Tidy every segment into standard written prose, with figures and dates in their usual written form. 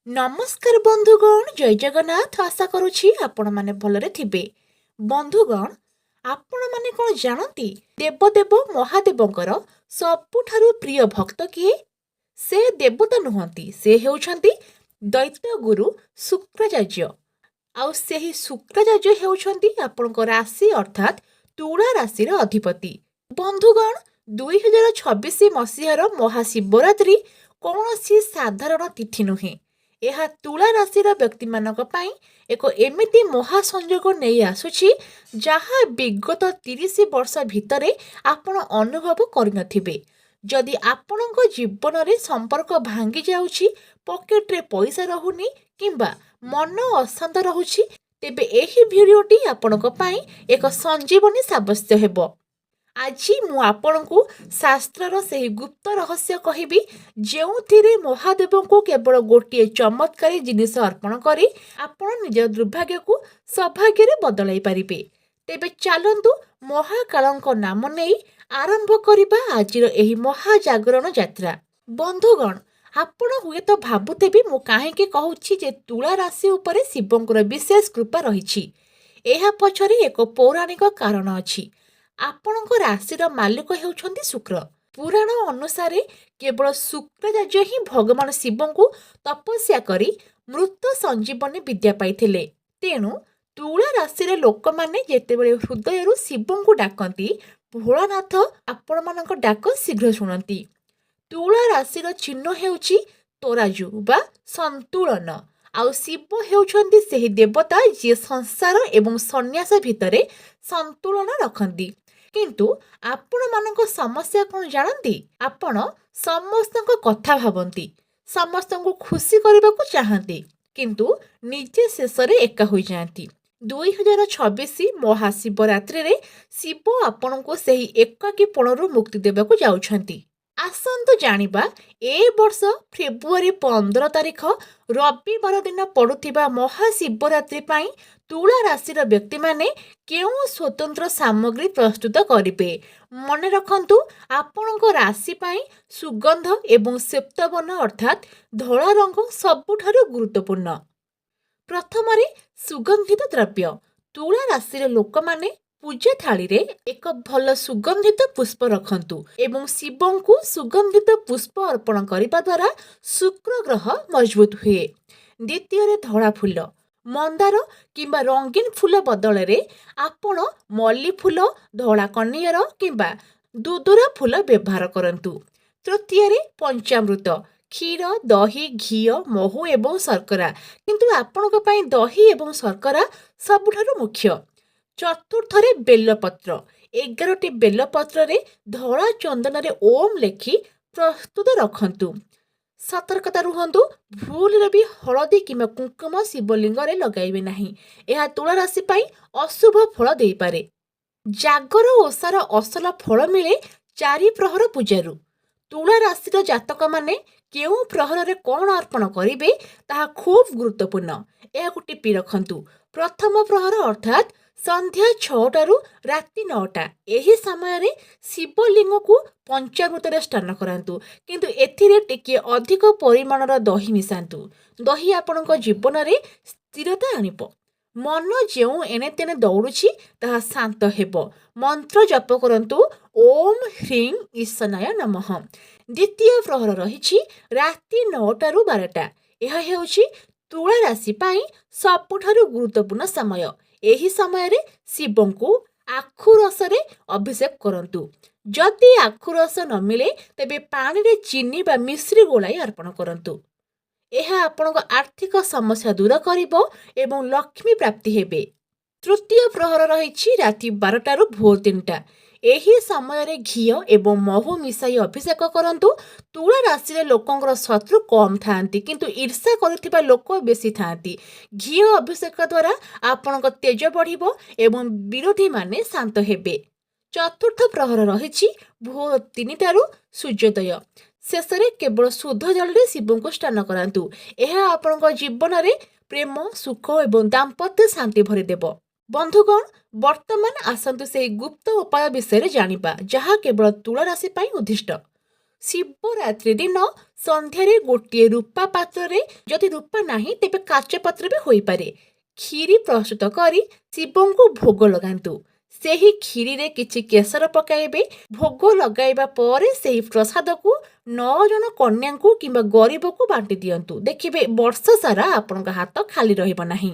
ନମସ୍କାର ବନ୍ଧୁଗଣ, ଜୟ ଜଗନ୍ନାଥ। ଆଶା କରୁଛି ଆପଣମାନେ ଭଲରେ ଥିବେ। ବନ୍ଧୁଗଣ, ଆପଣମାନେ କ'ଣ ଜାଣନ୍ତି ଦେବଦେବ ମହାଦେବଙ୍କର ସବୁଠାରୁ ପ୍ରିୟ ଭକ୍ତ କିଏ? ସେ ଦେବତା ନୁହନ୍ତି, ସେ ହେଉଛନ୍ତି ଦୈତ୍ୟଗୁରୁ ଶୁକ୍ରାଚାର୍ଯ୍ୟ। ଆଉ ସେହି ଶୁକ୍ରାଚାର୍ଯ୍ୟ ହେଉଛନ୍ତି ଆପଣଙ୍କ ରାଶି ଅର୍ଥାତ୍ ତୁଳା ରାଶିର ଅଧିପତି। ବନ୍ଧୁଗଣ, 2026 ମସିହାର ମହାଶିବରାତ୍ରି କୌଣସି ସାଧାରଣ ତିଥି ନୁହେଁ। ଏହା ତୁଳା ରାଶିର ବ୍ୟକ୍ତିମାନଙ୍କ ପାଇଁ ଏକ ଏମିତି ମହାସଂଯୋଗ ନେଇ ଆସୁଛି ଯାହା ବିଗତ 30 ବର୍ଷ ଭିତରେ ଆପଣ ଅନୁଭବ କରିନଥିବେ। ଯଦି ଆପଣଙ୍କ ଜୀବନରେ ସମ୍ପର୍କ ଭାଙ୍ଗି ଯାଉଛି, ପକେଟରେ ପଇସା ରହୁନି କିମ୍ବା ମନ ଅଶାନ୍ତ ରହୁଛି, ତେବେ ଏହି ଭିଡ଼ିଓଟି ଆପଣଙ୍କ ପାଇଁ ଏକ ସଞ୍ଜୀବନୀ ସାବ୍ୟସ୍ତ ହେବ। ଆଜି ମୁଁ ଆପଣଙ୍କୁ ଶାସ୍ତ୍ରର ସେହି ଗୁପ୍ତ ରହସ୍ୟ କହିବି ଯେଉଁଥିରେ ମହାଦେବଙ୍କୁ କେବଳ ଗୋଟିଏ ଚମତ୍କାରୀ ଜିନିଷ ଅର୍ପଣ କରି ଆପଣ ନିଜ ଦୁର୍ଭାଗ୍ୟକୁ ସୌଭାଗ୍ୟରେ ବଦଳାଇ ପାରିବେ। ତେବେ ଚାଲନ୍ତୁ ମହାକାଳଙ୍କ ନାମ ନେଇ ଆରମ୍ଭ କରିବା ଆଜିର ଏହି ମହାଜାଗରଣ ଯାତ୍ରା। ବନ୍ଧୁଗଣ, ଆପଣ ହୁଏତ ଭାବୁଥିବେ ମୁଁ କାହିଁକି କହୁଛି ଯେ ତୁଳା ରାଶି ଉପରେ ଶିବଙ୍କର ବିଶେଷ କୃପା ରହିଛି। ଏହା ପଛରେ ଏକ ପୌରାଣିକ କାରଣ ଅଛି। ଆପଣଙ୍କ ରାଶିର ମାଲିକ ହେଉଛନ୍ତି ଶୁକ୍ର। ପୁରାଣ ଅନୁସାରେ କେବଳ ଶୁକ୍ରାଚାର୍ଯ୍ୟ ହିଁ ଭଗବାନ ଶିବଙ୍କୁ ତପସ୍ୟା କରି ମୃତ ସଞ୍ଜୀବନୀ ବିଦ୍ୟା ପାଇଥିଲେ। ତେଣୁ ତୁଳା ରାଶିର ଲୋକମାନେ ଯେତେବେଳେ ହୃଦୟରୁ ଶିବଙ୍କୁ ଡାକନ୍ତି, ଭୋଳାନାଥ ଆପଣମାନଙ୍କ ଡାକ ଶୀଘ୍ର ଶୁଣନ୍ତି। ତୁଳା ରାଶିର ଚିହ୍ନ ହେଉଛି ତରାଜୁ ବା ସନ୍ତୁଳନ। ଆଉ ଶିବ ହେଉଛନ୍ତି ସେହି ଦେବତା ଯିଏ ସଂସାର ଏବଂ ସନ୍ନ୍ୟାସ ଭିତରେ ସନ୍ତୁଳନ ରଖନ୍ତି। କିନ୍ତୁ ଆପଣମାନଙ୍କ ସମସ୍ୟା କ'ଣ ଜାଣନ୍ତି? ଆପଣ ସମସ୍ତଙ୍କ କଥା ଭାବନ୍ତି, ସମସ୍ତଙ୍କୁ ଖୁସି କରିବାକୁ ଚାହାନ୍ତି, କିନ୍ତୁ ନିଜେ ଶେଷରେ ଏକା ହୋଇଯାଆନ୍ତି। 2026 ମହାଶିବରାତ୍ରିରେ ଶିବ ଆପଣଙ୍କୁ ସେହି ଏକାକୀପଣରୁ ମୁକ୍ତି ଦେବାକୁ ଯାଉଛନ୍ତି। ଆସନ୍ତୁ ଜାଣିବା ଏ ବର୍ଷ ଫେବୃଆରୀ 15 ତାରିଖ ରବିବାର ଦିନ ପଡ଼ୁଥିବା ମହାଶିବରାତ୍ରି ପାଇଁ ତୁଳା ରାଶିର ବ୍ୟକ୍ତିମାନେ କେଉଁ ସ୍ୱତନ୍ତ୍ର ସାମଗ୍ରୀ ପ୍ରସ୍ତୁତ କରିବେ। ମନେ ରଖନ୍ତୁ, ଆପଣଙ୍କ ରାଶି ପାଇଁ ସୁଗନ୍ଧ ଏବଂ ଶ୍ଵେତବର୍ଣ୍ଣ ଅର୍ଥାତ୍ ଧଳା ରଙ୍ଗ ସବୁଠାରୁ ଗୁରୁତ୍ୱପୂର୍ଣ୍ଣ। ପ୍ରଥମରେ ସୁଗନ୍ଧିତ ଦ୍ରବ୍ୟ। ତୁଳା ରାଶିର ଲୋକମାନେ ପୂଜା ଥାଳିରେ ଏକ ଭଲ ସୁଗନ୍ଧିତ ପୁଷ୍ପ ରଖନ୍ତୁ ଏବଂ ଶିବଙ୍କୁ ସୁଗନ୍ଧିତ ପୁଷ୍ପ ଅର୍ପଣ କରିବା ଦ୍ୱାରା ଶୁକ୍ର ଗ୍ରହ ମଜବୁତ ହୁଏ। ଦ୍ୱିତୀୟରେ ଧଳା ଫୁଲ। ମନ୍ଦାର କିମ୍ବା ରଙ୍ଗୀନ ଫୁଲ ବଦଳରେ ଆପଣ ମଲ୍ଲି ଫୁଲ, ଧଳା କନିଅର କିମ୍ବା ଦୁଦୁରା ଫୁଲ ବ୍ୟବହାର କରନ୍ତୁ। ତୃତୀୟରେ ପଞ୍ଚାମୃତ। କ୍ଷୀର, ଦହି, ଘିଅ, ମହୁ ଏବଂ ଶର୍କରା, କିନ୍ତୁ ଆପଣଙ୍କ ପାଇଁ ଦହି ଏବଂ ଶର୍କରା ସବୁଠାରୁ ମୁଖ୍ୟ। ଚତୁର୍ଥରେ ବେଲପତ୍ର। 11ଟି ବେଲପତ୍ରରେ ଧଳା ଚନ୍ଦନରେ ଓମ୍ ଲେଖି ପ୍ରସ୍ତୁତ ରଖନ୍ତୁ। ସତର୍କତା ରୁହନ୍ତୁ, ଭୁଲରେ ବି ହଳଦୀ କିମ୍ବା କୁଙ୍କୁମ ଶିବଲିଙ୍ଗରେ ଲଗାଇବେ ନାହିଁ। ଏହା ତୁଳା ରାଶି ପାଇଁ ଅଶୁଭ ଫଳ ଦେଇପାରେ। ଜାଗର ଓଷାର ଅସଲ ଫଳ ମିଳେ 4 ପ୍ରହର ପୂଜାରୁ। ତୁଳା ରାଶିର ଜାତକମାନେ କେଉଁ ପ୍ରହରରେ କ'ଣ ଅର୍ପଣ କରିବେ ତାହା ଖୁବ୍ ଗୁରୁତ୍ୱପୂର୍ଣ୍ଣ। ଏହାକୁ ଟିପି ରଖନ୍ତୁ। ପ୍ରଥମ ପ୍ରହର ଅର୍ଥାତ୍ ସନ୍ଧ୍ୟା 6ଟାରୁ ରାତି 9ଟା। ଏହି ସମୟରେ ଶିବଲିଙ୍ଗକୁ ପଞ୍ଚାମୃତରେ ସ୍ନାନ କରାନ୍ତୁ, କିନ୍ତୁ ଏଥିରେ ଟିକିଏ ଅଧିକ ପରିମାଣର ଦହି ମିଶାନ୍ତୁ। ଦହି ଆପଣଙ୍କ ଜୀବନରେ ସ୍ଥିରତା ଆଣିବ। ମନ ଯେଉଁ ଏଣେତେଣେ ଦୌଡ଼ୁଛି ତାହା ଶାନ୍ତ ହେବ। ମନ୍ତ୍ର ଜପ କରନ୍ତୁ, ଓମ୍ ହ୍ରିଂ ଈଶାନାୟ ନମଃ। ଦ୍ୱିତୀୟ ପ୍ରହର ରହିଛି ରାତି 9ଟାରୁ 12ଟା। ଏହା ହେଉଛି ତୁଳା ରାଶି ପାଇଁ ସବୁଠାରୁ ଗୁରୁତ୍ୱପୂର୍ଣ୍ଣ ସମୟ। ଏହି ସମୟରେ ଶିବଙ୍କୁ ଆଖୁ ରସରେ ଅଭିଷେକ କରନ୍ତୁ। ଯଦି ଆଖୁ ରସ ନ ମିଳେ ତେବେ ପାଣିରେ ଚିନି ବା ମିଶ୍ରି ଗୋଳାଇ ଅର୍ପଣ କରନ୍ତୁ। ଏହା ଆପଣଙ୍କ ଆର୍ଥିକ ସମସ୍ୟା ଦୂର କରିବ ଏବଂ ଲକ୍ଷ୍ମୀ ପ୍ରାପ୍ତି ହେବେ। ତୃତୀୟ ପ୍ରହର ରହିଛି ରାତି 12ଟାରୁ ଭୋର 3ଟା। ଏହି ସମୟରେ ଘିଅ ଏବଂ ମହୁ ମିଶାଇ ଅଭିଷେକ କରନ୍ତୁ। ତୁଳା ରାଶିରେ ଲୋକଙ୍କର ଶତ୍ରୁ କମ୍ ଥାଆନ୍ତି, କିନ୍ତୁ ଈର୍ଷା କରୁଥିବା ଲୋକ ବେଶୀ ଥାଆନ୍ତି। ଘିଅ ଅଭିଷେକ ଦ୍ୱାରା ଆପଣଙ୍କ ତେଜ ବଢ଼ିବ ଏବଂ ବିରୋଧୀମାନେ ଶାନ୍ତ ହେବେ। ଚତୁର୍ଥ ପ୍ରହର ରହିଛି ଭୋର 3ଟାରୁ ସୂର୍ଯ୍ୟୋଦୟ। ଶେଷରେ କେବଳ ଶୁଦ୍ଧ ଜଳରେ ଶିବଙ୍କୁ ସ୍ନାନ କରାନ୍ତୁ। ଏହା ଆପଣଙ୍କ ଜୀବନରେ ପ୍ରେମ, ସୁଖ ଏବଂ ଦାମ୍ପତ୍ୟ ଶାନ୍ତି ଭରିଦେବ। ବନ୍ଧୁଗଣ, ବର୍ତ୍ତମାନ ଆସନ୍ତୁ ସେହି ଗୁପ୍ତ ଉପାୟ ବିଷୟରେ ଜାଣିବା ଯାହା କେବଳ ତୁଳା ରାଶି ପାଇଁ ଉଦ୍ଦିଷ୍ଟ। ଶିବରାତ୍ରି ଦିନ ସନ୍ଧ୍ୟାରେ ଗୋଟିଏ ରୂପା ପାତ୍ରରେ, ଯଦି ରୂପା ନାହିଁ ତେବେ କାଚ ପାତ୍ର ବି ହୋଇପାରେ, କ୍ଷୀରି ପ୍ରସ୍ତୁତ କରି ଶିବଙ୍କୁ ଭୋଗ ଲଗାନ୍ତୁ। ସେହି କ୍ଷୀରିରେ କିଛି କେଶର ପକାଇବେ। ଭୋଗ ଲଗାଇବା ପରେ ସେହି ପ୍ରସାଦକୁ 9 ଜଣ କନ୍ୟାଙ୍କୁ କିମ୍ବା ଗରିବକୁ ବାଣ୍ଟି ଦିଅନ୍ତୁ। ଦେଖିବେ ବର୍ଷ ସାରା ଆପଣଙ୍କ ହାତ ଖାଲି ରହିବ ନାହିଁ।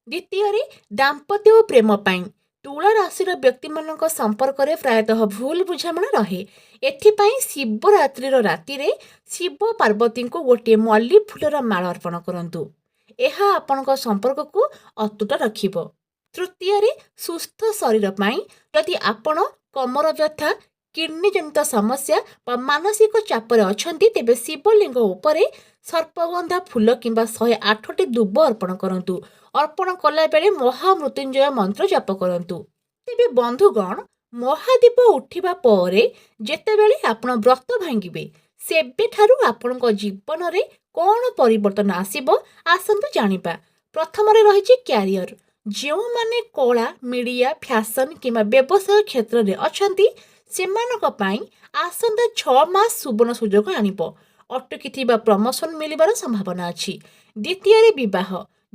ଦ୍ୱିତୀୟରେ, ଦାମ୍ପତ୍ୟ ଓ ପ୍ରେମ ପାଇଁ ତୁଳା ରାଶିର ବ୍ୟକ୍ତିମାନଙ୍କ ସମ୍ପର୍କରେ ପ୍ରାୟତଃ ଭୁଲ ବୁଝାମଣା ରହେ। ଏଥିପାଇଁ ଶିବରାତ୍ରିର ରାତିରେ ଶିବ ପାର୍ବତୀଙ୍କୁ ଗୋଟିଏ ମଲ୍ଲି ଫୁଲର ମାଳ ଅର୍ପଣ କରନ୍ତୁ। ଏହା ଆପଣଙ୍କ ସମ୍ପର୍କକୁ ଅତୁଟ ରଖିବ। ତୃତୀୟରେ, ସୁସ୍ଥ ଶରୀର ପାଇଁ ଯଦି ଆପଣ କମର ବ୍ୟଥା, କିଡନୀ ଜନିତ ସମସ୍ୟା ବା ମାନସିକ ଚାପରେ ଅଛନ୍ତି, ତେବେ ଶିବଲିଙ୍ଗ ଉପରେ ସର୍ପଗନ୍ଧା ଫୁଲ କିମ୍ବା 108ଟି ଦୁବ ଅର୍ପଣ କରନ୍ତୁ। ଅର୍ପଣ କଲାବେଳେ ମହାମୃତ୍ୟୁଞ୍ଜୟ ମନ୍ତ୍ର ଜପ କରନ୍ତୁ। ତେବେ ବନ୍ଧୁଗଣ, ମହାଦୀପ ଉଠିବା ପରେ ଯେତେବେଳେ ଆପଣ ବ୍ରତ ଭାଙ୍ଗିବେ, ସେବେଠାରୁ ଆପଣଙ୍କ ଜୀବନରେ କ'ଣ ପରିବର୍ତ୍ତନ ଆସିବ ଆସନ୍ତୁ ଜାଣିବା। ପ୍ରଥମରେ ରହିଛି କ୍ୟାରିୟର। ଯେଉଁମାନେ କଳା, ମିଡ଼ିଆ, ଫ୍ୟାସନ କିମ୍ବା ବ୍ୟବସାୟ କ୍ଷେତ୍ରରେ ଅଛନ୍ତି, ସେମାନଙ୍କ ପାଇଁ ଆସନ୍ତା 6 ମାସ ସୁବର୍ଣ୍ଣ ସୁଯୋଗ ଆଣିବ। ଅଟକିଥିବା ପ୍ରମୋସନ ମିଳିବାର ସମ୍ଭାବନା ଅଛି। ଦ୍ୱିତୀୟରେ, ବିବାହ।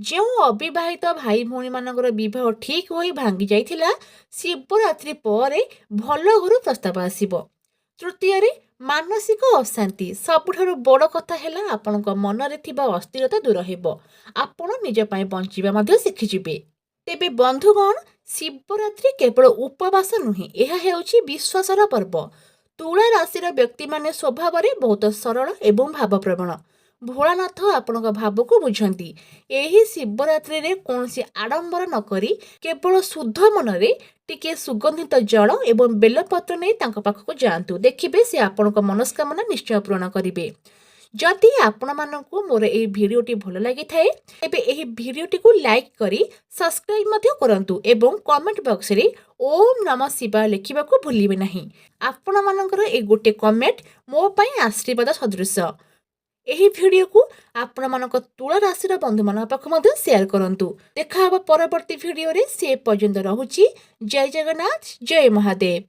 ଯେଉଁ ଅବିବାହିତ ଭାଇ ଭଉଣୀମାନଙ୍କର ବିବାହ ଠିକ୍ ହୋଇ ଭାଙ୍ଗି ଯାଇଥିଲା, ଶିବରାତ୍ରି ପରେ ଭଲ ଘରୁ ପ୍ରସ୍ତାବ ଆସିବ। ତୃତୀୟରେ, ମାନସିକ ଅଶାନ୍ତି। ସବୁଠାରୁ ବଡ଼ କଥା ହେଲା ଆପଣଙ୍କ ମନରେ ଥିବା ଅସ୍ଥିରତା ଦୂର ହେବ। ଆପଣ ନିଜ ପାଇଁ ବଞ୍ଚିବା ମଧ୍ୟ ଶିଖିଯିବେ। ତେବେ ବନ୍ଧୁଗଣ, ଶିବରାତ୍ରି କେବଳ ଉପବାସ ନୁହେଁ, ଏହା ହେଉଛି ବିଶ୍ୱାସର ପର୍ବ। ତୁଳା ରାଶିର ବ୍ୟକ୍ତିମାନେ ସ୍ୱଭାବରେ ବହୁତ ସରଳ ଏବଂ ଭାବପ୍ରବଣ। ଭୋଳାନାଥ ଆପଣଙ୍କ ଭାବକୁ ବୁଝନ୍ତି। ଏହି ଶିବରାତ୍ରିରେ କୌଣସି ଆଡ଼ମ୍ବର ନ କରି କେବଳ ଶୁଦ୍ଧ ମନରେ ଟିକିଏ ସୁଗନ୍ଧିତ ଜଳ ଏବଂ ବେଲପତ୍ର ନେଇ ତାଙ୍କ ପାଖକୁ ଯାଆନ୍ତୁ। ଦେଖିବେ ସେ ଆପଣଙ୍କ ମନସ୍କାମନା ନିଶ୍ଚୟ ପୂରଣ କରିବେ। ଯଦି ଆପଣମାନଙ୍କୁ ମୋର ଏହି ଭିଡ଼ିଓଟି ଭଲ ଲାଗିଥାଏ, ତେବେ ଏହି ଭିଡ଼ିଓଟିକୁ ଲାଇକ୍ କରି ସବସ୍କ୍ରାଇବ୍ ମଧ୍ୟ କରନ୍ତୁ ଏବଂ କମେଣ୍ଟ ବକ୍ସରେ ଓମ୍ ନମଃ ଶିବାୟ ଲେଖିବାକୁ ଭୁଲିବେ ନାହିଁ। ଆପଣମାନଙ୍କର ଏହି ଗୋଟେ କମେଣ୍ଟ ମୋ ପାଇଁ ଆଶୀର୍ବାଦ ସଦୃଶ। ଏହି ଭିଡ଼ିଓକୁ ଆପଣମାନଙ୍କ ତୁଳା ରାଶିର ବନ୍ଧୁମାନଙ୍କ ପାଖକୁ ମଧ୍ୟ ସେୟାର କରନ୍ତୁ। ଦେଖା ହେବ ପରବର୍ତ୍ତୀ ଭିଡ଼ିଓରେ। ସେ ପର୍ଯ୍ୟନ୍ତ ରହୁଛି। ଜୟ ଜଗନ୍ନାଥ, ଜୟ ମହାଦେବ।